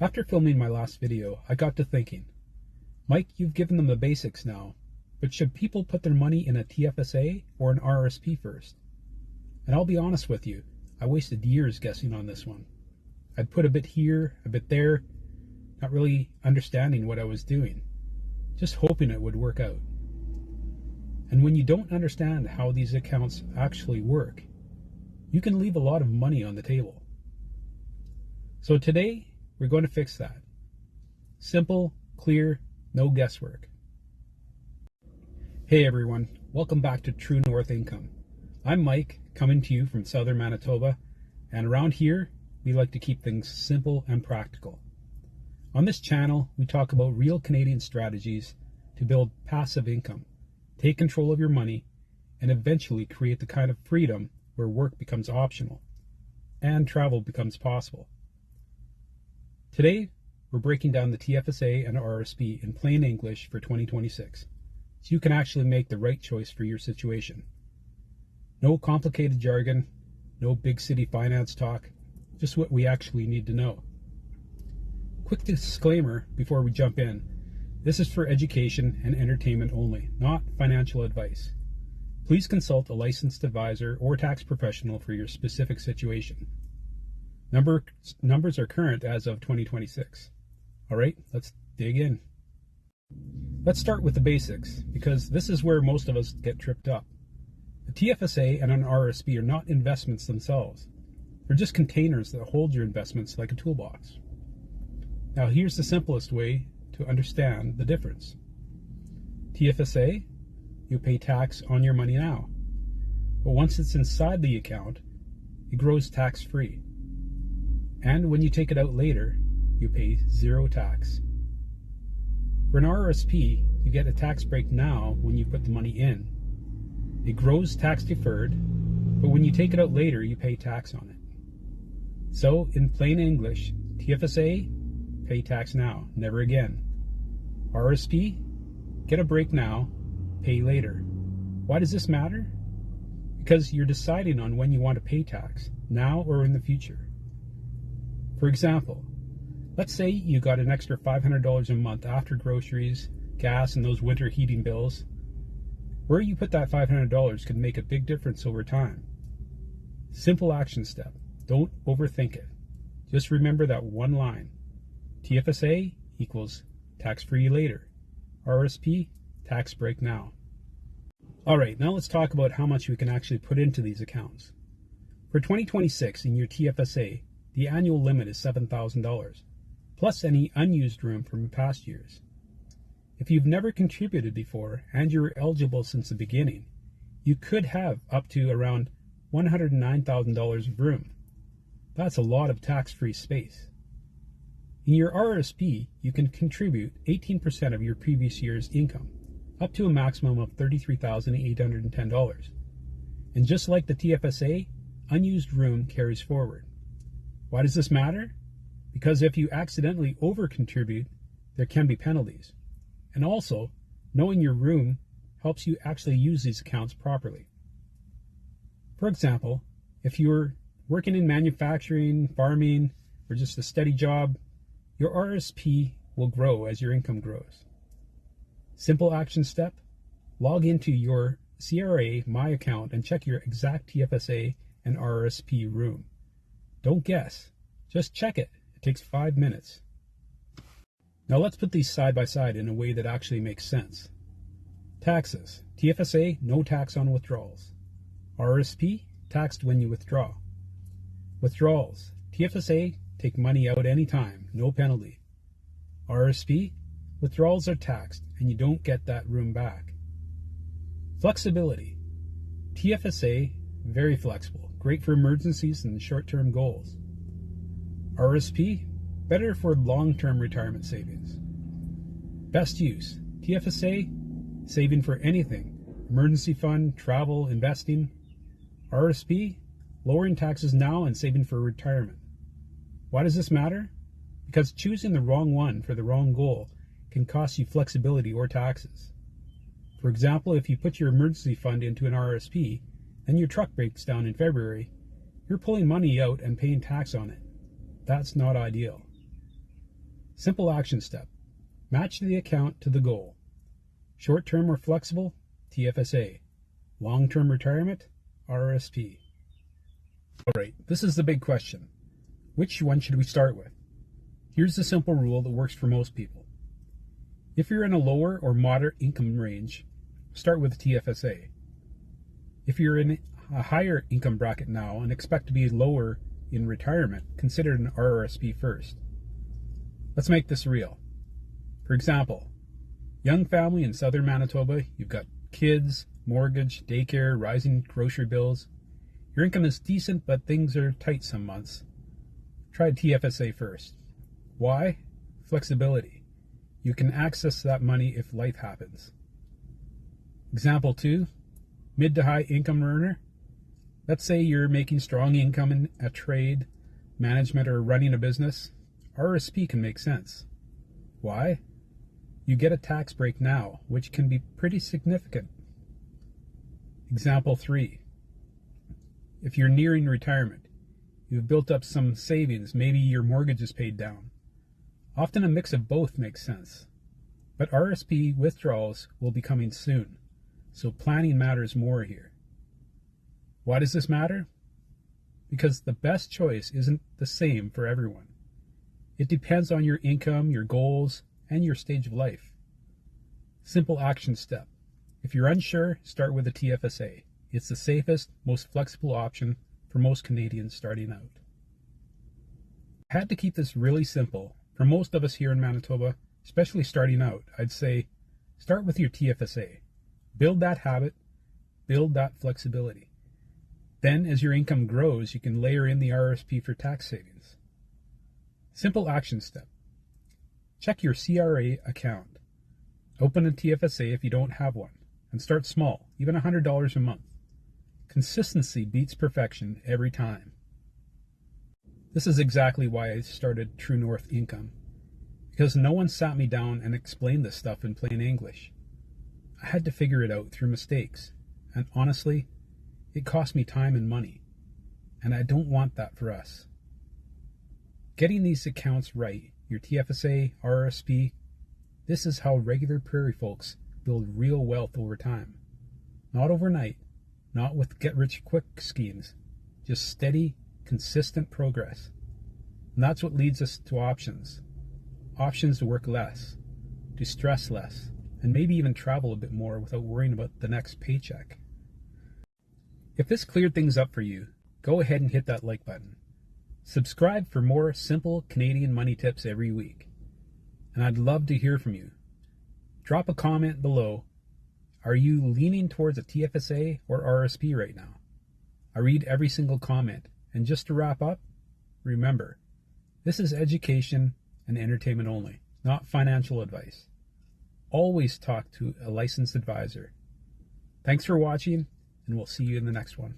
After filming my last video, I got to thinking, Mike, you've given them the basics now, but should people put their money in a TFSA or an RRSP first? And I'll be honest with you, I wasted years guessing on this one. I'd put a bit here, a bit there, not really understanding what I was doing, just hoping it would work out. And when you don't understand how these accounts actually work, you can leave a lot of money on the table. So today, we're going to fix that. Simple, clear, no guesswork. Hey everyone, welcome back to True North Income. I'm Mike, coming to you from southern Manitoba, and around here, we like to keep things simple and practical. On this channel, we talk about real Canadian strategies to build passive income, take control of your money, and eventually create the kind of freedom where work becomes optional and travel becomes possible. Today, we're breaking down the TFSA and RRSP in plain English for 2026, so you can actually make the right choice for your situation. No complicated jargon, no big city finance talk, just what we actually need to know. Quick disclaimer before we jump in. This is for education and entertainment only, not financial advice. Please consult a licensed advisor or tax professional for your specific situation. Numbers are current as of 2026. All right, let's dig in. Let's start with the basics, because this is where most of us get tripped up. The TFSA and an RRSP are not investments themselves. They're just containers that hold your investments like a toolbox. Now here's the simplest way to understand the difference. TFSA, you pay tax on your money now. But once it's inside the account, it grows tax-free. And when you take it out later, you pay zero tax. For an RRSP, you get a tax break now when you put the money in. It grows tax-deferred, but when you take it out later, you pay tax on it. So, in plain English, TFSA, pay tax now, never again. RRSP, get a break now, pay later. Why does this matter? Because you're deciding on when you want to pay tax, now or in the future. For example, let's say you got an extra $500 a month after groceries, gas, and those winter heating bills. Where you put that $500 could make a big difference over time. Simple action step. Don't overthink it. Just remember that one line. TFSA equals tax-free later. RRSP, tax break now. All right, now let's talk about how much we can actually put into these accounts. For 2026 in your TFSA, the annual limit is $7,000, plus any unused room from past years. If you've never contributed before and you're eligible since the beginning, you could have up to around $109,000 of room. That's a lot of tax-free space. In your RRSP, you can contribute 18% of your previous year's income, up to a maximum of $33,810. And just like the TFSA, unused room carries forward. Why does this matter? Because if you accidentally over-contribute, there can be penalties. And also, knowing your room helps you actually use these accounts properly. For example, if you're working in manufacturing, farming, or just a steady job, your RRSP will grow as your income grows. Simple action step, log into your CRA My Account and check your exact TFSA and RRSP room. Don't guess, just check it. It takes 5 minutes. Now let's put these side by side in a way that actually makes sense. Taxes. TFSA, no tax on withdrawals. RRSP, taxed when you withdraw. Withdrawals. TFSA, take money out anytime, no penalty. RRSP, withdrawals are taxed and you don't get that room back. Flexibility. TFSA, very flexible, great for emergencies and short-term goals. RRSP, better for long-term retirement savings. Best use. TFSA, saving for anything, emergency fund, travel, investing. RRSP, lowering taxes now and saving for retirement. Why does this matter? Because choosing the wrong one for the wrong goal can cost you flexibility or taxes. For example, if you put your emergency fund into an RRSP and your truck breaks down in February, you're pulling money out and paying tax on it. That's not ideal. Simple action step. Match the account to the goal. Short-term or flexible? TFSA. Long-term retirement? RRSP. All right, this is the big question. Which one should we start with? Here's the simple rule that works for most people. If you're in a lower or moderate income range, start with TFSA. If you're in a higher income bracket now and expect to be lower in retirement, consider an RRSP first. Let's make this real. For example, young family in southern Manitoba, you've got kids, mortgage, daycare, rising grocery bills. Your income is decent, but things are tight some months. Try TFSA first. Why? Flexibility. You can access that money if life happens. Example 2, mid to high income earner. Let's say you're making strong income in a trade, management, or running a business. RRSP can make sense. Why? You get a tax break now, which can be pretty significant. Example 3. If you're nearing retirement, you've built up some savings, maybe your mortgage is paid down. Often a mix of both makes sense. But RRSP withdrawals will be coming soon, so planning matters more here. Why does this matter? Because the best choice isn't the same for everyone. It depends on your income, your goals, and your stage of life. Simple action step. If you're unsure, start with a TFSA. It's the safest, most flexible option for most Canadians starting out. I had to keep this really simple. For most of us here in Manitoba, especially starting out, I'd say start with your TFSA. Build that habit, build that flexibility. Then, as your income grows, you can layer in the RRSP for tax savings. Simple action step. Check your CRA account. Open a TFSA if you don't have one, and start small, even $100 a month. Consistency beats perfection every time. This is exactly why I started True North Income, because no one sat me down and explained this stuff in plain English. I had to figure it out through mistakes, and honestly, it cost me time and money, and I don't want that for us. Getting these accounts right, your TFSA, RRSP, this is how regular prairie folks build real wealth over time. Not overnight, not with get-rich-quick schemes, just steady, consistent progress. And that's what leads us to options. Options to work less, to stress less, and maybe even travel a bit more without worrying about the next paycheck. If this cleared things up for you, go ahead and hit that like button. Subscribe for more simple Canadian money tips every week. And I'd love to hear from you. Drop a comment below. Are you leaning towards a TFSA or RRSP right now? I read every single comment. And just to wrap up, remember, this is education and entertainment only, not financial advice. Always talk to a licensed advisor. Thanks for watching, and we'll see you in the next one.